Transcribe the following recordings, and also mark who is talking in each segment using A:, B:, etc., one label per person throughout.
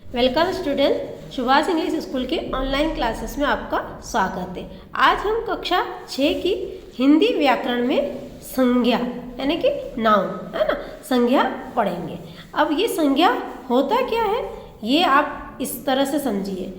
A: Welcome student, Subhash English school के online classes में आपका स्वागत है। आज हम कक्षा 6 की हिंदी व्याकरण में संज्ञा यानी कि नाउन है ना, संज्ञा पढ़ेंगे। अब ये संज्ञा होता क्या है ये आप इस तरह से समझिए।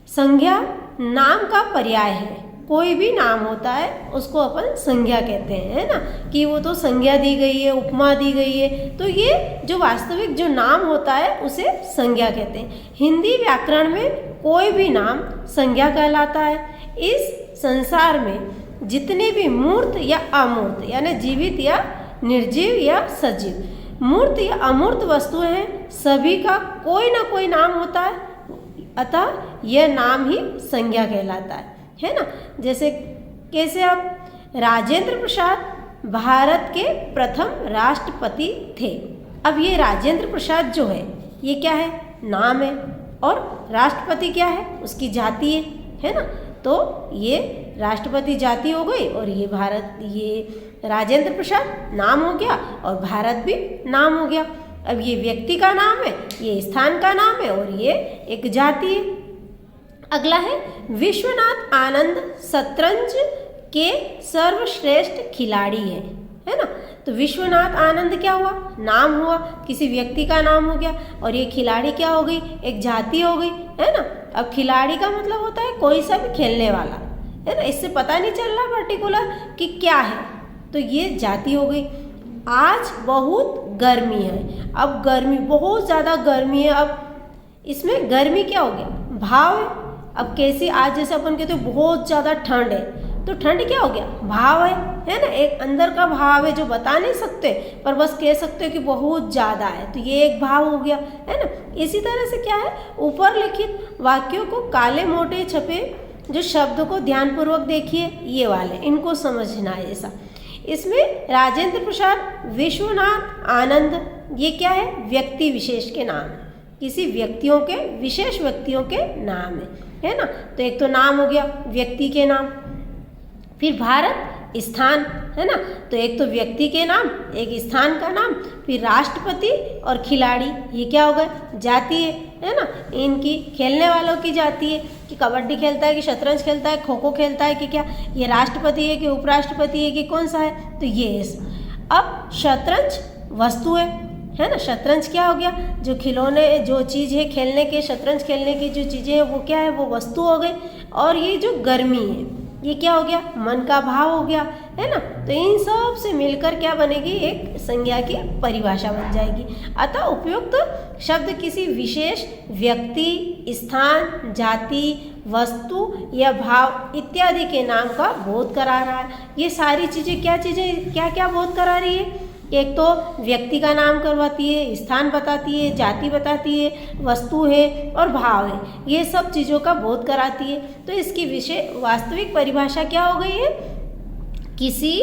A: संज्ञा नाम का पर्याय है। कोई भी नाम होता है उसको अपन संज्ञा कहते हैं, है ना, कि वो तो संज्ञा दी गई है, उपमा दी गई है, तो ये जो वास्तविक जो नाम होता है उसे संज्ञा कहते हैं। हिंदी व्याकरण में कोई भी नाम संज्ञा कहलाता है। इस संसार में जितने भी मूर्त या अमूर्त यानी जीवित या निर्जीव या सजीव, मूर्त या अमूर्त वस्तुएं हैं, सभी का कोई ना कोई नाम होता है, अतः यह नाम ही संज्ञा कहलाता है ना। जैसे कैसे आप राजेंद्र प्रसाद भारत के प्रथम राष्ट्रपति थे। अब ये राजेंद्र प्रसाद जो है ये क्या है, नाम है, और राष्ट्रपति क्या है, उसकी जाति है ना। तो ये राष्ट्रपति जाति हो गई और ये भारत, ये राजेंद्र प्रसाद नाम हो गया और भारत भी नाम हो गया। अब ये व्यक्ति का नाम है, ये स्थान का नाम है और ये एक जाति है। अगला है विश्वनाथ आनंद शतरंज के सर्वश्रेष्ठ खिलाड़ी है ना। तो विश्वनाथ आनंद क्या हुआ, नाम हुआ, किसी व्यक्ति का नाम हो गया, और ये खिलाड़ी क्या हो गई, एक जाति हो गई, है ना। अब खिलाड़ी का मतलब होता है कोई सा भी खेलने वाला, है ना। इससे पता नहीं चल रहा पर्टिकुलर कि क्या है, तो ये जाति हो गई। आज बहुत गर्मी है। अब गर्मी, बहुत ज़्यादा गर्मी है। अब इसमें गर्मी क्या हो गया, भाव है। अब कैसे, आज जैसे अपन कहते हैं बहुत ज़्यादा ठंड है, तो ठंड क्या हो गया, भाव है ना। एक अंदर का भाव है जो बता नहीं सकते, पर बस कह सकते हो कि बहुत ज़्यादा है, तो ये एक भाव हो गया, है ना। इसी तरह से क्या है, ऊपर लिखित वाक्यों को काले मोटे छपे जो शब्द को ध्यानपूर्वक देखिए, ये वाले इनको समझना है ऐसा। इसमें राजेंद्र प्रसाद, विश्वनाथ आनंद, ये क्या है, व्यक्ति विशेष के नाम, किसी व्यक्तियों के, विशेष व्यक्तियों के नाम है ना। तो एक तो नाम हो गया व्यक्ति के नाम, फिर भारत स्थान, है ना। तो एक तो व्यक्ति के नाम, एक स्थान का नाम, फिर राष्ट्रपति और खिलाड़ी, ये क्या हो गए, जाति है ना। इनकी खेलने वालों की जाति है कि कबड्डी खेलता है कि शतरंज खेलता है, खो खो खेलता है कि क्या, ये राष्ट्रपति है कि उपराष्ट्रपति है कि कौन सा है, तो ये। अब शतरंज वस्तु है ना। शतरंज क्या हो गया, जो खिलौने, जो चीज़ है खेलने के, शतरंज खेलने की जो चीज़ें हैं वो क्या है, वो वस्तु हो गई। और ये जो गर्मी है ये क्या हो गया, मन का भाव हो गया, है ना। तो इन सब से मिलकर क्या बनेगी, एक संज्ञा की परिभाषा बन जाएगी। अतः उपयुक्त शब्द किसी विशेष व्यक्ति, स्थान, जाति, वस्तु या भाव इत्यादि के नाम का बोध करा रहा है। ये सारी चीज़ें क्या क्या बोध करा रही है, एक तो व्यक्ति का नाम करवाती है, स्थान बताती है, जाति बताती है, वस्तु है और भाव है, ये सब चीज़ों का बोध कराती है। तो इसकी विषय वास्तविक परिभाषा क्या हो गई है, किसी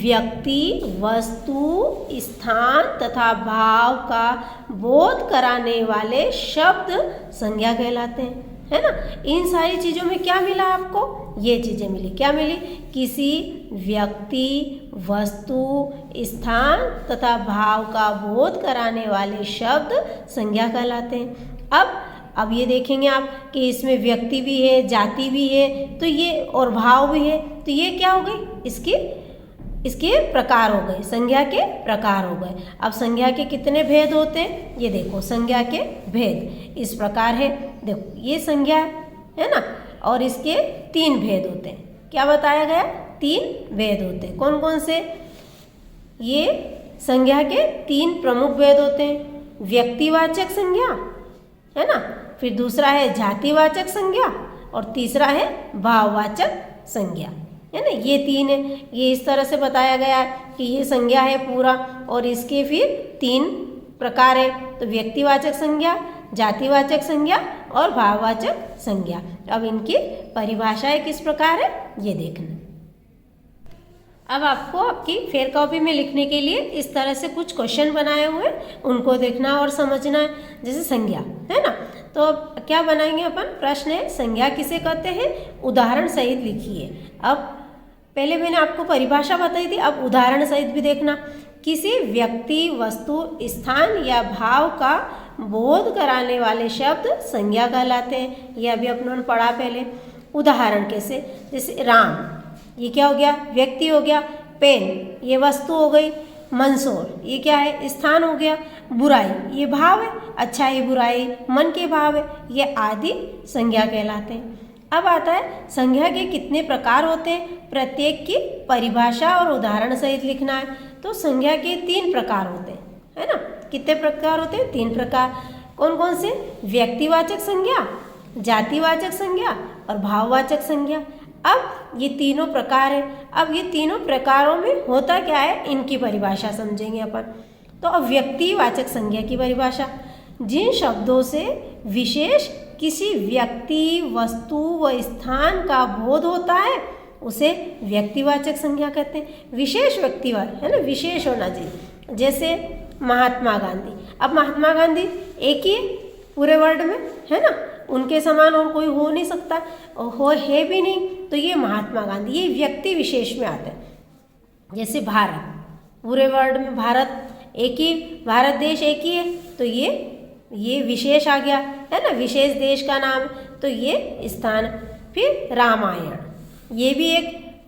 A: व्यक्ति, वस्तु, स्थान तथा भाव का बोध कराने वाले शब्द संज्ञा कहलाते हैं, है ना। इन सारी चीज़ों में क्या मिला आपको, ये चीज़ें मिली, क्या मिली, किसी व्यक्ति, वस्तु, स्थान तथा भाव का बोध कराने वाले शब्द संज्ञा कहलाते हैं। अब ये देखेंगे आप कि इसमें व्यक्ति भी है, जाति भी है, तो ये, और भाव भी है, तो ये क्या हो गई, इसके प्रकार हो गए, संज्ञा के प्रकार हो गए। अब संज्ञा के कितने भेद होते हैं, ये देखो, संज्ञा के भेद इस प्रकार है। देखो ये संज्ञा है ना, और इसके 3 भेद होते हैं। क्या बताया गया, 3 भेद होते हैं। कौन कौन से, ये संज्ञा के 3 प्रमुख भेद होते हैं। व्यक्तिवाचक संज्ञा, है ना, फिर दूसरा है जातिवाचक संज्ञा, और तीसरा है भाववाचक संज्ञा, है ना। ये 3 है। ये इस तरह से बताया गया है कि ये संज्ञा है पूरा, और इसके फिर 3 प्रकार है। तो व्यक्तिवाचक संज्ञा, जातिवाचक संज्ञा और भाववाचक संज्ञा। अब इनकी परिभाषाएं किस प्रकार है ये देखना। अब आपको आपकी फेयर कॉपी में लिखने के लिए इस तरह से कुछ क्वेश्चन बनाए हुए, उनको देखना और समझना है। जैसे संज्ञा है ना, तो अब क्या बनाएंगे अपन, प्रश्न है संज्ञा किसे कहते हैं, उदाहरण सहित लिखिए। अब पहले मैंने आपको परिभाषा बताई थी, अब उदाहरण सहित भी देखना। किसी व्यक्ति, वस्तु, स्थान या भाव का बोध कराने वाले शब्द संज्ञा कहलाते हैं। ये अभी अपनों ने पढ़ा पहले। उदाहरण कैसे, जैसे राम, ये क्या हो गया, व्यक्ति हो गया। पेन, ये वस्तु हो गई। मंसूर, ये क्या है, स्थान हो गया। बुराई, ये भाव है, अच्छाई बुराई मन के भाव है, ये आदि संज्ञा कहलाते हैं। अब आता है संज्ञा के कितने प्रकार होते हैं, प्रत्येक की परिभाषा और उदाहरण सहित लिखना है। तो संज्ञा के 3 प्रकार होते हैं, है ना। कितने प्रकार होते हैं, 3 प्रकार। कौन कौन से, व्यक्तिवाचक संज्ञा, जातिवाचक संज्ञा और भाववाचक संज्ञा। अब ये तीनों प्रकार है। अब ये तीनों प्रकारों में होता क्या है, इनकी परिभाषा समझेंगे अपन। तो अब व्यक्तिवाचक संज्ञा की परिभाषा, जिन शब्दों से विशेष किसी व्यक्ति, वस्तु व स्थान का बोध होता है उसे व्यक्तिवाचक संज्ञा कहते हैं। विशेष व्यक्तिवाचक, है ना, विशेष होना चाहिए। जैसे महात्मा गांधी, अब महात्मा गांधी एक ही पूरे वर्ल्ड में, है ना, उनके समान और कोई हो नहीं सकता, और हो है भी नहीं, तो ये महात्मा गांधी, ये व्यक्ति विशेष में आते हैं। जैसे भारत, पूरे वर्ल्ड में भारत एक ही, भारत देश एक ही है, तो ये विशेष आ गया, है ना, विशेष देश का नाम, तो ये स्थान। फिर रामायण, ये भी एक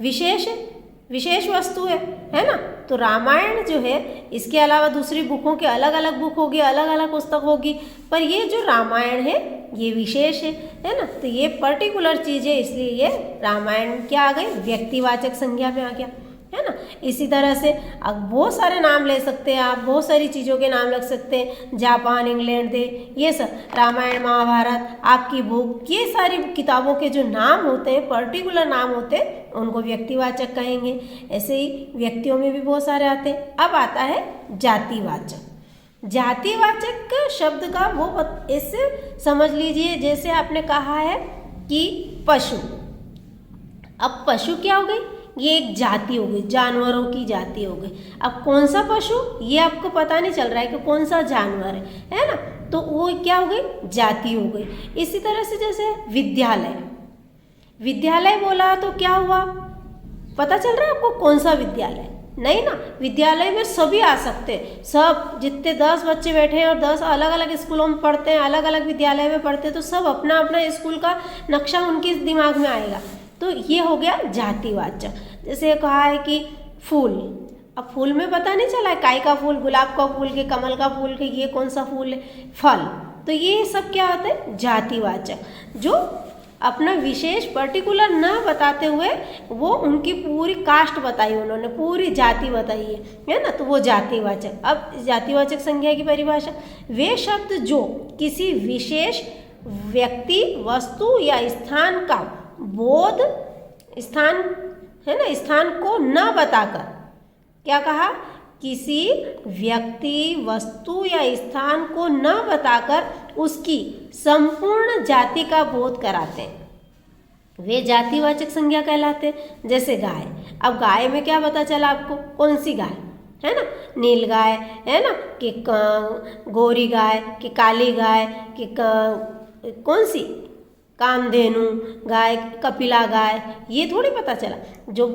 A: विशेष वस्तु है ना। तो रामायण जो है, इसके अलावा दूसरी बुकों के अलग अलग बुक होगी, अलग अलग पुस्तक होगी, पर ये जो रामायण है ये विशेष है ना। तो ये पर्टिकुलर चीज़ है, इसलिए ये रामायण क्या आ गई, व्यक्तिवाचक संज्ञा में आ गया, है ना। इसी तरह से अब बहुत सारे नाम ले सकते हैं आप, बहुत सारी चीज़ों के नाम लग सकते हैं, जापान, इंग्लैंड दे, ये सब, रामायण, महाभारत, आपकी बुक, ये सारी किताबों के जो नाम होते हैं, पर्टिकुलर नाम होते हैं, उनको व्यक्तिवाचक कहेंगे। ऐसे ही व्यक्तियों में भी बहुत सारे आते हैं। अब आता है जातिवाचक। जातिवाचक शब्द का वो ऐसे समझ लीजिए, जैसे आपने कहा है कि पशु, अब पशु क्या हो गई, ये एक जाति हो गई, जानवरों की जाति हो गई। अब कौन सा पशु, ये आपको पता नहीं चल रहा है कि कौन सा जानवर है ना, तो वो क्या हो गई, जाति हो गई। इसी तरह से जैसे विद्यालय बोला तो क्या हुआ, पता चल रहा है आपको कौन सा विद्यालय, नहीं ना। विद्यालय में सभी आ सकते हैं, सब जितने 10 बच्चे बैठे हैं और 10 अलग अलग स्कूलों में पढ़ते हैं, अलग अलग विद्यालय में पढ़ते हैं, तो सब अपना अपना स्कूल का नक्शा उनके दिमाग में आएगा, तो ये हो गया जातिवाचक। जैसे कहा है कि फूल, अब फूल में पता नहीं चला है, काय का फूल, गुलाब का फूल के, कमल का फूल के, ये कौन सा फूल है। फल, तो ये सब क्या होता है, जातिवाचक, जो अपना विशेष पर्टिकुलर न बताते हुए वो उनकी पूरी कास्ट बताई, उन्होंने पूरी जाति बताई है ना, तो वो जातिवाचक। अब जातिवाचक संज्ञा की परिभाषा, वे शब्द जो किसी विशेष व्यक्ति, वस्तु या स्थान का बोध, स्थान है ना, स्थान को न बताकर, क्या कहा, किसी व्यक्ति, वस्तु या स्थान को न बताकर उसकी संपूर्ण जाति का बोध कराते हैं, वे जातिवाचक संज्ञा कहलाते हैं। जैसे गाय, अब गाय में क्या पता चला आपको, कौन सी गाय, है ना, नील गाय, है ना, कि गोरी गाय, कि काली गाय, कि कौन सी, कामधेनु गाय, कपिला गाय, ये थोड़ी पता चला। जो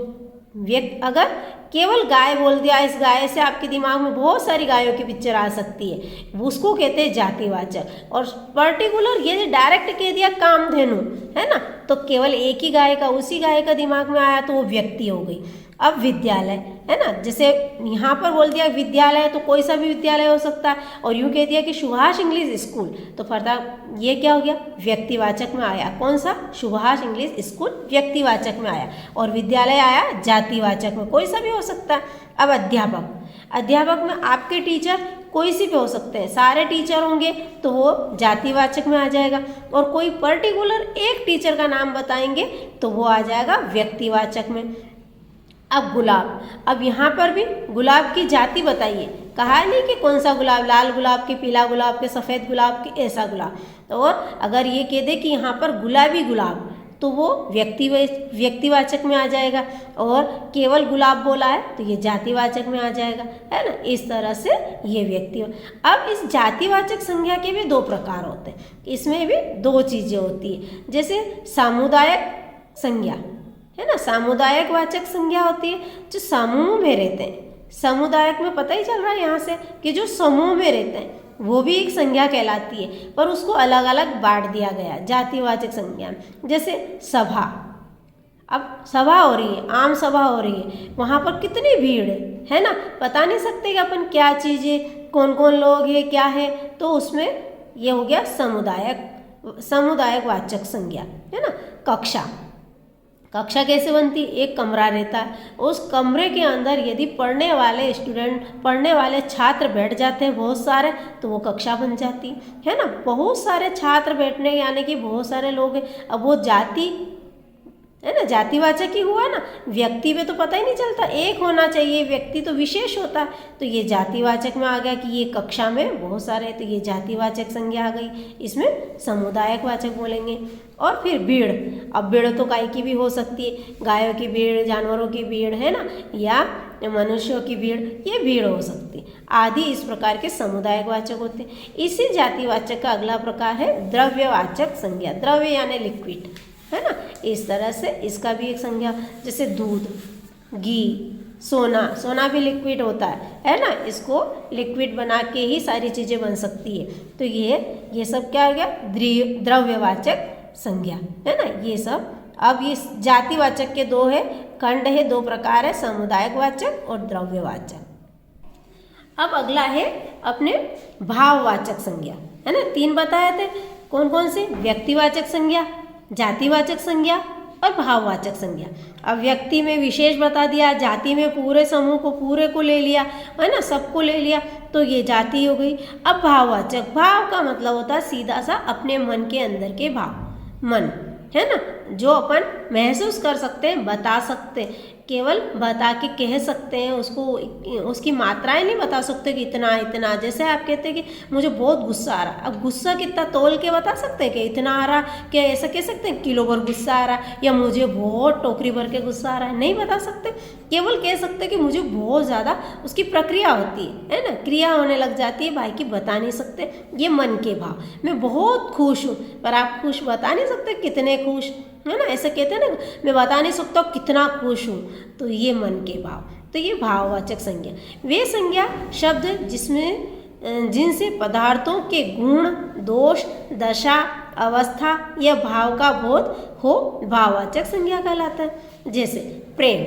A: व्यक्ति, अगर केवल गाय बोल दिया, इस गाय से आपके दिमाग में बहुत सारी गायों की पिक्चर आ सकती है, उसको कहते हैं जातिवाचक। और पर्टिकुलर ये डायरेक्ट कह दिया कामधेनु, है ना, तो केवल एक ही गाय का, उसी गाय का दिमाग में आया, तो वो व्यक्ति हो गई। अब विद्यालय, है ना, जैसे यहाँ पर बोल दिया विद्यालय, तो कोई सा भी विद्यालय हो सकता है, और यूँ कह दिया कि सुभाष इंग्लिश स्कूल, तो फरता ये क्या हो गया, व्यक्तिवाचक में आया। कौन सा, सुभाष इंग्लिश स्कूल व्यक्तिवाचक में आया, और विद्यालय आया जातिवाचक में, कोई सा भी हो सकता है। अब अध्यापक में आपके टीचर कोई सी भी हो सकते हैं, सारे टीचर होंगे तो वो जातिवाचक में आ जाएगा, और कोई पर्टिकुलर एक टीचर का नाम बताएंगे तो वो आ जाएगा व्यक्तिवाचक में। अब गुलाब, अब यहाँ पर भी गुलाब की जाति बताइए, कहा नहीं कि कौन सा गुलाब, लाल गुलाब के, पीला गुलाब के, सफ़ेद गुलाब के, ऐसा गुलाब। और अगर ये कह दे कि यहाँ पर गुलाबी गुलाब, तो वो व्यक्तिवाचक में आ जाएगा, और केवल गुलाब बोला है तो ये जातिवाचक में आ जाएगा, है ना। इस तरह से ये व्यक्ति। अब इस जातिवाचक संज्ञा के भी 2 प्रकार होते हैं, इसमें भी 2 चीज़ें होती है। जैसे सामुदायिक संज्ञा, है ना, सामुदायिक वाचक संज्ञा होती है जो समूह में रहते हैं, समुदायक में पता ही चल रहा है यहाँ से कि जो समूह में रहते हैं वो भी एक संज्ञा कहलाती है, पर उसको अलग अलग बांट दिया गया जातिवाचक संज्ञा में। जैसे सभा, अब सभा हो रही है, आम सभा हो रही है, वहाँ पर कितनी भीड़ है ना, बता नहीं सकते कि अपन क्या चीज़ है, कौन कौन लोग है, क्या है, तो उसमें ये हो गया समुदायक वाचक संज्ञा, है ना। कक्षा, कक्षा कैसे बनती, एक कमरा रहता है, उस कमरे के अंदर यदि पढ़ने वाले छात्र बैठ जाते हैं बहुत सारे, तो वो कक्षा बन जाती है ना। बहुत सारे छात्र बैठने यानी कि बहुत सारे लोग हैं, अब वो जाति है ना, जातिवाचक ही हुआ ना। व्यक्ति में तो पता ही नहीं चलता, एक होना चाहिए, व्यक्ति तो विशेष होता है, तो ये जातिवाचक में आ गया कि ये कक्षा में बहुत सारे, तो ये जातिवाचक संज्ञा आ गई, इसमें समुदायक वाचक बोलेंगे। और फिर भीड़, अब भीड़ तो गाय की भी हो सकती है, गायों की भीड़, जानवरों की भीड़, है ना, या मनुष्यों की भीड़, ये भीड़ हो सकती है आदि। इस प्रकार के समुदायक वाचक होते हैं। इसी जातिवाचक का अगला प्रकार है द्रव्यवाचक संज्ञा, द्रव्य यानी लिक्विड, है ना। इस तरह से इसका भी एक संज्ञा, जैसे दूध, घी, सोना, सोना भी लिक्विड होता है ना, इसको लिक्विड बना के ही सारी चीज़ें बन सकती है। तो ये सब क्या हो गया, द्रव्यवाचक संज्ञा, है ना, ये सब। अब ये जातिवाचक के दो है खंड है, दो प्रकार है, समुदायक वाचक और द्रव्यवाचक। अब अगला है अपने भाववाचक संज्ञा, है ना। 3 बताए थे, कौन कौन से, व्यक्तिवाचक संज्ञा, जातिवाचक संज्ञा और भाववाचक संज्ञा। अब व्यक्ति में विशेष बता दिया, जाति में पूरे समूह को, पूरे को ले लिया, है ना, सबको ले लिया, तो ये जाति हो गई। अब भाववाचक, भाव का मतलब होता है सीधा सा अपने मन के अंदर के भाव, मन, है ना, जो अपन महसूस कर सकते हैं, बता सकते हैं, केवल बता के कह सकते हैं, उसको उसकी मात्राएं नहीं बता सकते कि इतना इतना। जैसे आप कहते हैं कि मुझे बहुत गुस्सा आ रहा, अब गुस्सा कितना तोल के बता सकते हैं कि इतना आ रहा, क्या ऐसा कह सकते हैं किलो भर गुस्सा आ रहा, या मुझे बहुत टोकरी भर के गुस्सा आ रहा है, नहीं बता सकते। केवल कह सकते कि मुझे बहुत ज़्यादा, उसकी प्रक्रिया होती है ना, क्रिया होने लग जाती है, बाकी बता नहीं सकते। ये मन के भाव, मैं बहुत खुश हूँ, पर आप खुश बता नहीं सकते कितने खुश, है ना, ऐसा कहते हैं ना, मैं बता नहीं सकता कितना खुश हूँ, तो ये मन के भाव। तो ये भाववाचक संज्ञा, वे संज्ञा शब्द जिनसे पदार्थों के गुण, दोष, दशा, अवस्था या भाव का बोध हो, भाववाचक संज्ञा कहलाता है। जैसे प्रेम,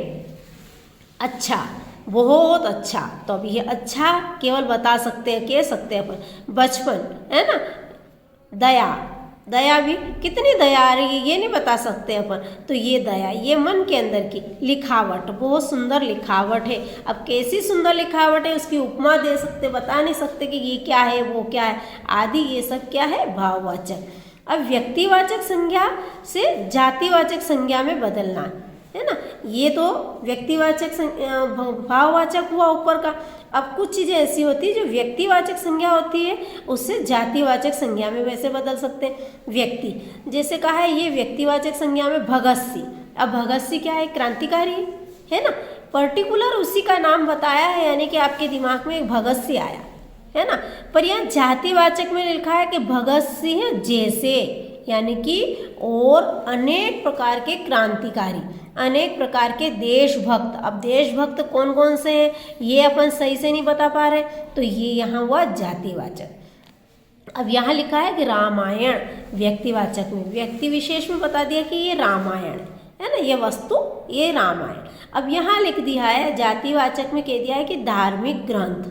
A: अच्छा, बहुत अच्छा, तो अब ये अच्छा केवल बता सकते हैं, कह सकते हैं अपन। बचपन, है ना, दया, दया भी कितनी दया आ रही है ये नहीं बता सकते अपन, तो ये दया, ये मन के अंदर की। लिखावट, बहुत सुंदर लिखावट है, अब कैसी सुंदर लिखावट है उसकी उपमा दे सकते, बता नहीं सकते कि ये क्या है, वो क्या है आदि, ये सब क्या है, भाववाचक। अब व्यक्तिवाचक संज्ञा से जातिवाचक संज्ञा में बदलना, है ना, ये तो व्यक्तिवाचक भाववाचक हुआ ऊपर का। अब कुछ चीज़ें ऐसी होती है जो व्यक्तिवाचक संज्ञा होती है, उससे जातिवाचक संज्ञा में वैसे बदल सकते हैं। व्यक्ति, जैसे कहा है ये व्यक्तिवाचक संज्ञा में भगत सिंह, अब भगत सिंह क्या है, क्रांतिकारी है ना, पर्टिकुलर उसी का नाम बताया है, यानी कि आपके दिमाग में एक भगत सिंह आया, है ना। पर यहाँ जातिवाचक में लिखा है कि भगत सिंह जैसे, यानी कि और अनेक प्रकार के क्रांतिकारी, अनेक प्रकार के देशभक्त। अब देशभक्त कौन कौन से हैं ये अपन सही से नहीं बता पा रहे, तो ये यहाँ हुआ जातिवाचक। अब यहाँ लिखा है कि रामायण, व्यक्तिवाचक में, व्यक्ति विशेष में बता दिया कि ये रामायण है ना, ये वस्तु, ये रामायण। अब यहाँ लिख दिया है जातिवाचक में, कह दिया है कि धार्मिक ग्रंथ।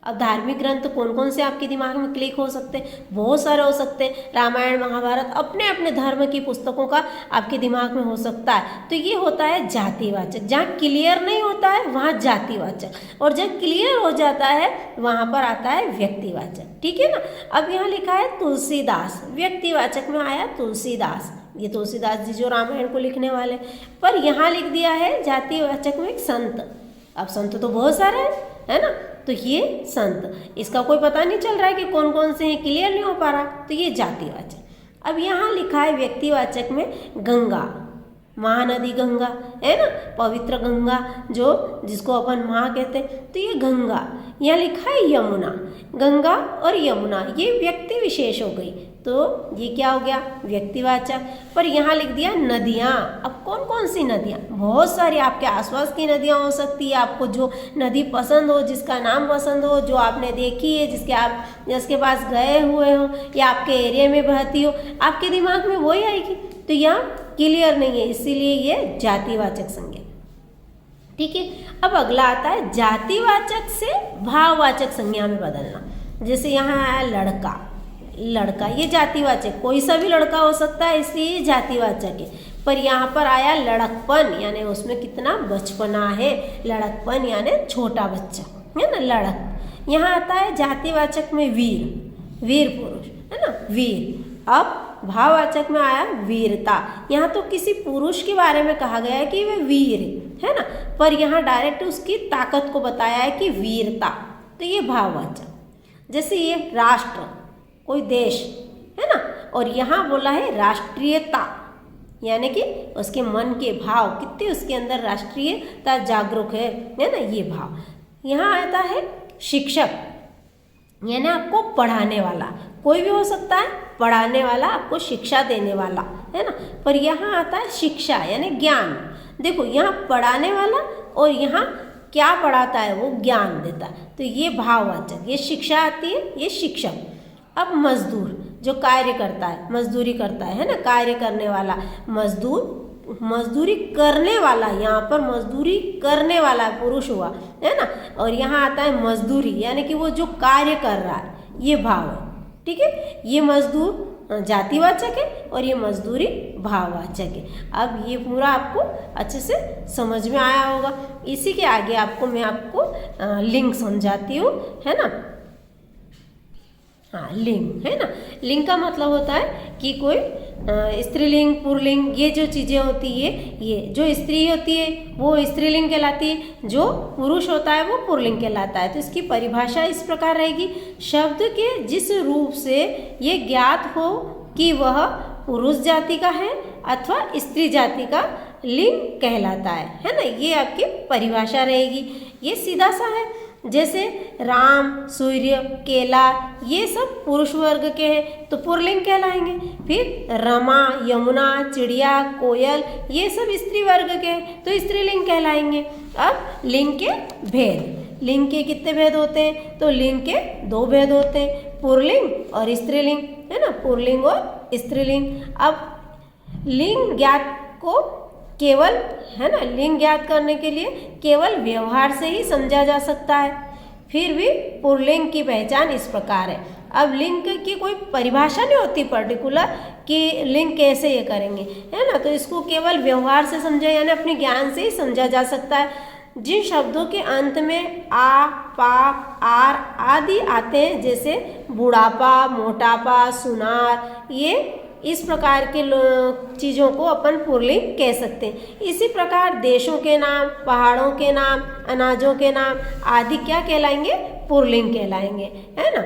A: अब धार्मिक ग्रंथ कौन कौन से आपके दिमाग में क्लिक हो सकते हैं, बहुत सारे हो सकते हैं, रामायण, महाभारत, अपने अपने धर्म की पुस्तकों का आपके दिमाग में हो सकता है, तो ये होता है जातिवाचक। जहाँ क्लियर नहीं होता है वहाँ जातिवाचक, और जब क्लियर हो जाता है वहाँ पर आता है व्यक्तिवाचक, ठीक है ना। अब यहाँ लिखा है तुलसीदास, व्यक्तिवाचक में आया तुलसीदास, ये तुलसीदास जी जो रामायण को लिखने वाले, पर यहाँ लिख दिया है जातिवाचक में एक संत। अब संत तो बहुत सारे हैं, है ना, तो ये संत, इसका कोई पता नहीं चल रहा है कि कौन कौन से हैं, क्लियर नहीं हो पा रहा, तो ये जातिवाचक। अब यहाँ लिखा है व्यक्तिवाचक में गंगा, महानदी गंगा है ना, पवित्र गंगा जो जिसको अपन माँ कहते हैं, तो ये गंगा। यहाँ लिखा है यमुना, गंगा और यमुना ये व्यक्ति विशेष हो गई, तो ये क्या हो गया, व्यक्तिवाचक। पर यहाँ लिख दिया नदियाँ। अब कौन कौन सी नदियाँ, बहुत सारी आपके आसपास की नदियाँ हो सकती है, आपको जो नदी पसंद हो, जिसका नाम पसंद हो, जो आपने देखी है, जिसके पास गए हुए हो या आपके एरिया में बहती हो, आपके दिमाग में वही आएगी। तो यहाँ क्लियर नहीं है, इसीलिए ये जातिवाचक संज्ञा। ठीक है, अब अगला आता है जातिवाचक से भाववाचक संज्ञा में बदलना। जैसे यहाँ आया लड़का, लड़का ये जातिवाचक, कोई सा भी लड़का हो सकता है, इसलिए ये जातिवाचक है। पर यहाँ पर आया लड़कपन, यानी उसमें कितना बचपना है, लड़कपन यानी छोटा बच्चा है ना, लड़क। यहाँ आता है जातिवाचक में वीर, वीर पुरुष है ना, वीर। अब भाववाचक में आया वीरता। यहाँ तो किसी पुरुष के बारे में कहा गया है कि वह वीर है ना, पर यहाँ डायरेक्ट उसकी ताकत को बताया है कि वीरता, तो ये भाववाचक। जैसे ये राष्ट्र, कोई देश है ना, और यहाँ बोला है राष्ट्रीयता, यानी कि उसके मन के भाव कितने उसके अंदर राष्ट्रीयता जागरूक है ना, ये भाव। यहाँ आता है शिक्षक, यानी आपको पढ़ाने वाला, कोई भी हो सकता है, पढ़ाने वाला, आपको शिक्षा देने वाला है ना। पर यहाँ आता है शिक्षा यानी ज्ञान। देखो यहाँ पढ़ाने वाला और यहाँ क्या पढ़ाता है, वो ज्ञान देता है, तो ये भाववाचक, ये शिक्षा आती है, ये शिक्षक। अब मजदूर, जो कार्य करता है, मजदूरी करता है ना, कार्य करने वाला, मजदूर, मजदूरी करने वाला, यहाँ पर मजदूरी करने वाला पुरुष हुआ है ना, और यहाँ आता है मजदूरी, यानी कि वो जो कार्य कर रहा है, ये भाव है। ठीक है, ये मजदूर जातिवाचक है और ये मजदूरी भाववाचक है। अब ये पूरा आपको अच्छे से समझ में आया होगा। इसी के आगे मैं आपको लिंग समझाती हूँ, है ना। हाँ, लिंग है ना, लिंग का मतलब होता है कि कोई स्त्रीलिंग, पुल्लिंग, ये जो चीज़ें होती है, ये जो स्त्री होती है वो स्त्रीलिंग कहलाती है, जो पुरुष होता है वो पुल्लिंग कहलाता है। तो इसकी परिभाषा इस प्रकार रहेगी, शब्द के जिस रूप से ये ज्ञात हो कि वह पुरुष जाति का है अथवा स्त्री जाति का लिंग कहलाता है ना, ये आपकी परिभाषा रहेगी। ये सीधा सा है, जैसे राम, सूर्य, केला, ये सब पुरुष वर्ग के हैं तो पुल्लिंग कहलाएंगे। फिर रमा, यमुना, चिड़िया, कोयल, ये सब स्त्री वर्ग के हैं तो स्त्रीलिंग कहलाएंगे। अब लिंग के भेद, लिंग के कितने भेद होते हैं, तो लिंग के 2 भेद होते हैं, पुल्लिंग और स्त्रीलिंग है ना, पुल्लिंग और स्त्रीलिंग। अब लिंग ज्ञात को केवल है ना, लिंग ज्ञात करने के लिए केवल व्यवहार से ही समझा जा सकता है। फिर भी पुल्लिंग की पहचान इस प्रकार है। अब लिंग की कोई परिभाषा नहीं होती पर्टिकुलर कि लिंग कैसे ये करेंगे, है ना, तो इसको केवल व्यवहार से समझा, यानी अपने ज्ञान से ही समझा जा सकता है। जिन शब्दों के अंत में आ, पा, आर आदि आते हैं, जैसे बुढ़ापा, मोटापा, सुनार, ये इस प्रकार के चीज़ों को अपन पुल्लिंग कह सकते हैं। इसी प्रकार देशों के नाम, पहाड़ों के नाम, अनाजों के नाम आदि क्या कहलाएंगे, पुल्लिंग कहलाएंगे, है ना।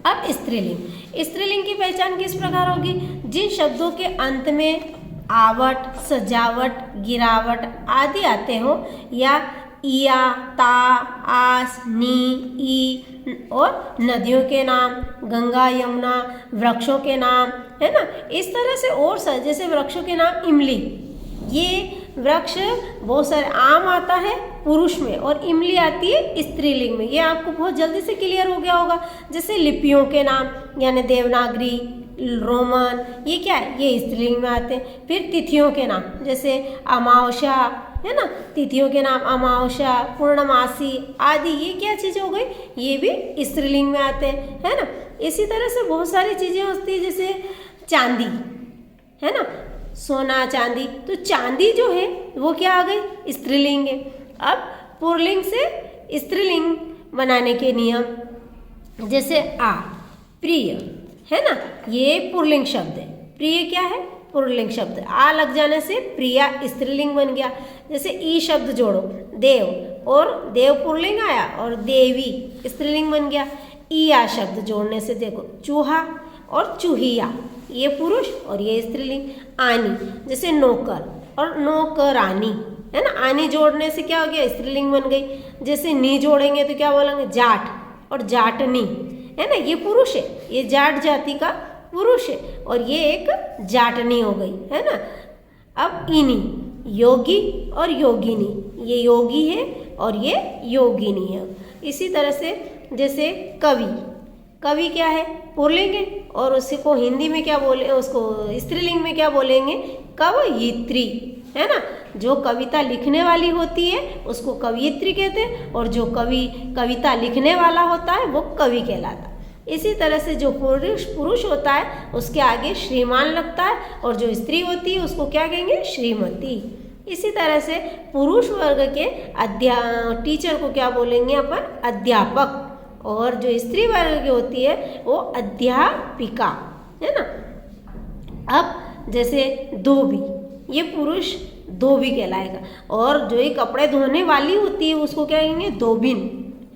A: अब स्त्रीलिंग, स्त्रीलिंग की पहचान किस प्रकार होगी, जिन शब्दों के अंत में आवट, सजावट, गिरावट आदि आते हो, या इया, ता, आस, नी, ई, और नदियों के नाम, गंगा, यमुना, वृक्षों के नाम, है ना। इस तरह से और जैसे वृक्षों के नाम इमली, ये वृक्ष बहुत सारे, आम आता है पुरुष में और इमली आती है स्त्रीलिंग में, ये आपको बहुत जल्दी से क्लियर हो गया होगा। जैसे लिपियों के नाम, यानी देवनागरी, रोमन, ये क्या है, ये स्त्रीलिंग में आते हैं। फिर तिथियों के नाम, जैसे अमावस्या है ना, तिथियों के नाम अमावस्या, पूर्णमासी आदि, ये क्या चीज़ हो गई, ये भी स्त्रीलिंग में आते हैं, है ना। इसी तरह से बहुत सारी चीज़ें होती है, जैसे चांदी है ना, सोना, चांदी, तो चांदी जो है वो क्या आ गई, स्त्रीलिंग है। अब पुल्लिंग से स्त्रीलिंग बनाने के नियम, जैसे आ, प्रिय है ना, ये पुल्लिंग शब्द है, प्रिय क्या है, पुल्लिंग शब्द, आ लग जाने से प्रिया स्त्रीलिंग बन गया। जैसे ई शब्द जोड़ो, देव, और देव पुल्लिंग आया और देवी स्त्रीलिंग बन गया। ईया शब्द जोड़ने से देखो, चूहा और चूहिया, ये पुरुष और ये स्त्रीलिंग। आनी, जैसे नौकर और नौकरानी, है ना, आनी जोड़ने से क्या हो गया, स्त्रीलिंग बन गई। जैसे नी जोड़ेंगे तो क्या बोलेंगे, जाट और जाटनी, है ना, ये पुरुष है, ये जाट जाति का पुरुष है और ये एक जाटनी हो गई, है ना। अब इनी, योगी और योगिनी, ये योगी है और ये योगिनी है। इसी तरह से जैसे कवि, कवि क्या है, पुल्लिंग है और उसको हिंदी में क्या बोले, उसको स्त्रीलिंग में क्या बोलेंगे, कवयित्री, है ना। जो कविता लिखने वाली होती है उसको कवयित्री कहते हैं और जो कविता लिखने वाला होता है वो कवि कहलाता है। इसी तरह से जो पुरुष होता है उसके आगे श्रीमान लगता है और जो स्त्री होती है उसको क्या कहेंगे, श्रीमती। इसी तरह से पुरुष वर्ग के टीचर को क्या बोलेंगे अपन, अध्यापक, और जो स्त्री वर्ग की होती है वो अध्यापिका, है ना। अब जैसे धोबी, ये पुरुष धोबी कहलाएगा और जो ये कपड़े धोने वाली होती है उसको क्या कहेंगे, धोबिन,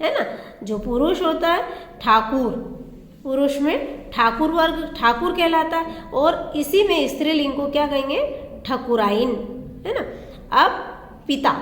A: है ना। जो पुरुष होता है ठाकुर, पुरुष में ठाकुर वर्ग ठाकुर कहलाता है और इसी में स्त्रीलिंग को क्या कहेंगे, ठकुराइन, है ना। अब पिता,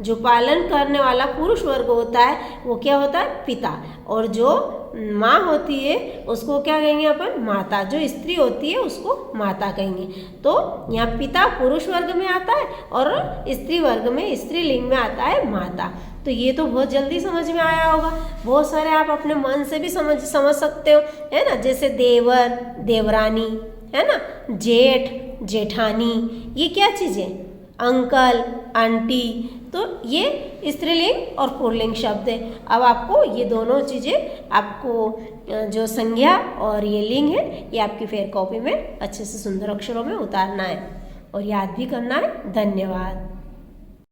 A: जो पालन करने वाला पुरुष वर्ग होता है वो क्या होता है, पिता, और जो माँ होती है उसको क्या कहेंगे अपन, माता। जो स्त्री होती है उसको माता कहेंगे। तो यहाँ पिता पुरुष वर्ग में आता है और स्त्री वर्ग में, स्त्रीलिंग में आता है माता। तो ये तो बहुत जल्दी समझ में आया होगा। बहुत सारे आप अपने मन से भी समझ सकते हो, है ना। जैसे देवर, देवरानी, है ना, जेठ, जेठानी, ये क्या चीज़ें, अंकल, आंटी। तो ये स्त्रीलिंग और पुल्लिंग शब्द है। अब आपको ये दोनों चीज़ें, आपको जो संज्ञा और ये लिंग है, ये आपकी फेयर कॉपी में अच्छे से सुंदर अक्षरों में उतारना है और याद भी करना है। धन्यवाद।